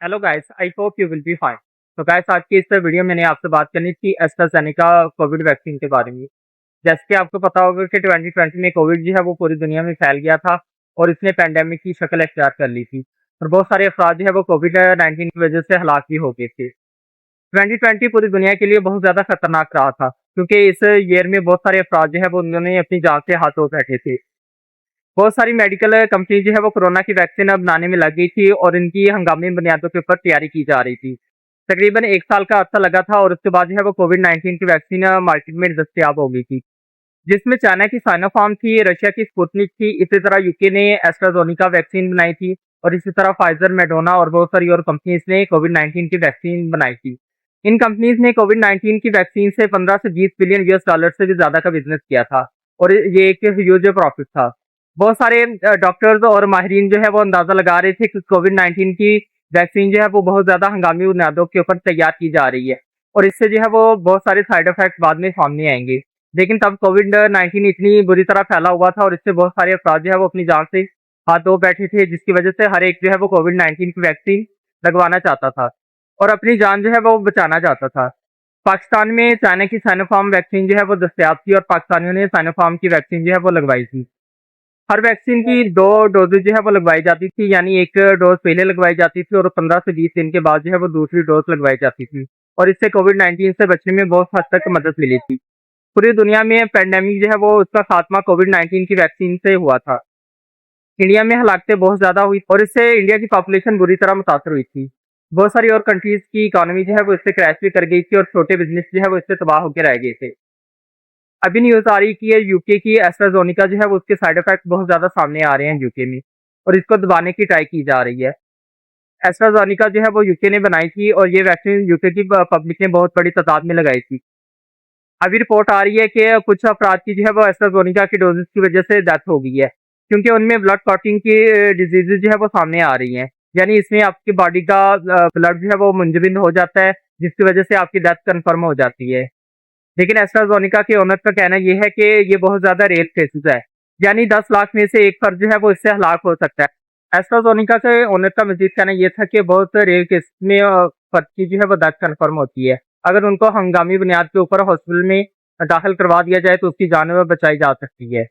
Hello guys, I hope you will be fine. तो guys, आज की इस वीडियो में मैंने आपसे बात करनी थी एस्ट्राजेनेका कोविड वैक्सीन के बारे में। जैसे कि आपको पता होगा कि 2020 में कोविड जो है वो पूरी दुनिया में फैल गया था और इसने पैंडेमिक की शक्ल अख्तियार कर ली थी और बहुत सारे अफराद जो है वो कोविड 19 की वजह से हलाक भी हो गए थे। 2020 पूरी दुनिया के लिए बहुत ज़्यादा खतरनाक रहा था क्योंकि इस ईयर में बहुत सारे अफराद जो है वो उन्होंने अपनी जान से हाथ धो बैठे थे। बहुत सारी मेडिकल कंपनी जो है वो कोरोना की वैक्सीन अब बनाने में लग गई थी और इनकी हंगामी बुनियादों के ऊपर तैयारी की जा रही थी। तकरीबन 1 साल का अरसा लगा था और उसके बाद जो है वो कोविड-19 की वैक्सीन मार्केट में दस्तयाब हो गई थी, जिसमें चाइना की साइनोफार्म थी, रशिया की स्पुतनिक थी, इसी तरह यूके ने एस्ट्राज़ेनेका वैक्सीन बनाई थी और इसी तरह फाइज़र, मॉडर्ना और बहुत सारी और कंपनीज़ ने कोविड-19 की वैक्सीन बनाई थी। इन कंपनीज़ ने कोविड-19 की वैक्सीन से 15 से 20 बिलियन यूएस डॉलर से भी ज़्यादा का बिज़नेस किया था और ये एक ह्यूज प्रॉफिट था। बहुत सारे डॉक्टर्स और माहिरीन जो है वो अंदाज़ा लगा रहे थे कि कोविड-19 की वैक्सीन जो है वो बहुत ज़्यादा हंगामी बुनियादों के ऊपर तैयार की जा रही है और इससे जो है वो बहुत सारे साइड इफ़ेक्ट्स बाद में सामने आएँगे। लेकिन तब कोविड-19 इतनी बुरी तरह फैला हुआ था और इससे बहुत सारे अफराद जो है वो अपनी जान से हाथ धो बैठे थे, जिसकी वजह से हर एक जो है वो कोविड-19 की वैक्सीन लगवाना चाहता था और अपनी जान जो है वो बचाना चाहता था। पाकिस्तान में चाइना की साइनोफार्म वैक्सीन जो है वो दस्तयाब थी और पाकिस्तानियों ने साइनोफार्म की वैक्सीन जो है वो लगवाई थी। हर वैक्सीन की 2 डोज़ेज़ जो है वो लगवाई जाती थी, यानी 1 डोज़ पहले लगवाई जाती थी और 15 से 20 दिन के बाद जो है वो दूसरी डोज़ लगवाई जाती थी और इससे कोविड-19 से बचने में बहुत हद तक मदद मिली थी। पूरी दुनिया में पैंडेमिक जो है वो उसका खात्मा कोविड-19 की वैक्सीन से हुआ था। इंडिया में हलाकतें बहुत ज़्यादा हुई और इससे इंडिया की पॉपुलेशन बुरी तरह मुतासर हुई थी। बहुत सारी और कंट्रीज़ की इकोनॉमी जो है वो इससे क्रैश भी कर गई थी और छोटे बिज़नेस जो है वो इससे तबाह होके रह गए थे। अभी न्यूज़ आ रही कि ये यूके की एस्ट्राज़ेनेका जो है वो उसके साइड इफ़ेक्ट बहुत ज़्यादा सामने आ रहे हैं यूके में और इसको दबाने की ट्राई की जा रही है। एस्ट्राज़ेनेका जो है वो यूके ने बनाई थी और ये वैक्सीन यूके की पब्लिक ने बहुत बड़ी तादाद में लगाई थी। अभी रिपोर्ट आ रही है कि कुछ अफराद की जो है वो एस्ट्राज़ेनेका की डोज़ेज़ की वजह से डेथ हो गई है, क्योंकि उनमें ब्लड क्लॉटिंग की डिज़ीज़ेज़ जो है वो सामने आ रही हैं। यानी इसमें आपकी बॉडी का ब्लड जो है वो मुंजमद हो जाता है, जिसकी वजह से आपकी डेथ कन्फर्म हो जाती है। लेकिन एस्ट्राज़ेनेका के ओनर का कहना ये है कि ये बहुत ज़्यादा रेयर केसेज़ है, यानी 10 लाख में से एक फ़र्द जो है वो इससे हलाक हो सकता है। एस्ट्राज़ेनेका के ओनर का मज़ीद कहना ये था कि बहुत रेयर केस में फ़र्द की जो है वो डेथ कन्फर्म होती है। अगर उनको हंगामी बुनियाद के ऊपर हॉस्पिटल में दाखिल करवा दिया जाए तो उसकी जान बचाई जा सकती है।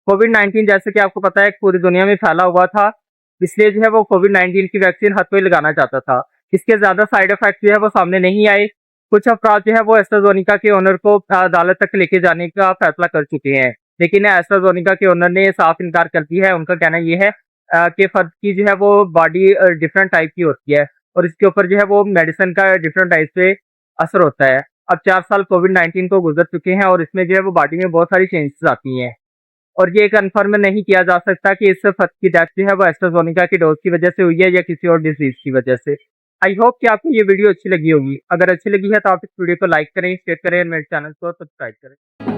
कोविड-19 जैसे कि आपको पता है पूरी दुनिया में फैला हुआ था, इसलिए जो है वो कोविड-19 की वैक्सीन हर कोई लगाना चाहता था। इसके ज़्यादा साइड इफ़ेक्ट जो है वो सामने नहीं आए। कुछ अफराद जो है वो एस्ट्राज़ेनेका के ओनर को अदालत तक लेके जाने का फैसला कर चुके हैं। लेकिन एस्ट्राज़ेनेका के ओनर ने साफ इनकार कर दिया है। उनका कहना ये है कि फर्द की जो है वो बॉडी डिफरेंट टाइप की होती है और इसके ऊपर जो है वो मेडिसिन का डिफरेंट टाइप से असर होता है। अब 4 साल कोविड-19 को गुज़र चुके हैं और इसमें जो है वो बॉडी में बहुत सारी चेंजेस आती हैं और ये कन्फर्म नहीं किया जा सकता कि इस फर्द की डेथ जो है वो एस्ट्राज़ेनेका की डोज़ की वजह से हुई है या किसी और डिज़ीज़ की वजह से। आई होप कि आपको ये वीडियो अच्छी लगी होगी। अगर अच्छी लगी है तो आप इस वीडियो को लाइक करें, शेयर करें और मेरे चैनल को सब्सक्राइब करें।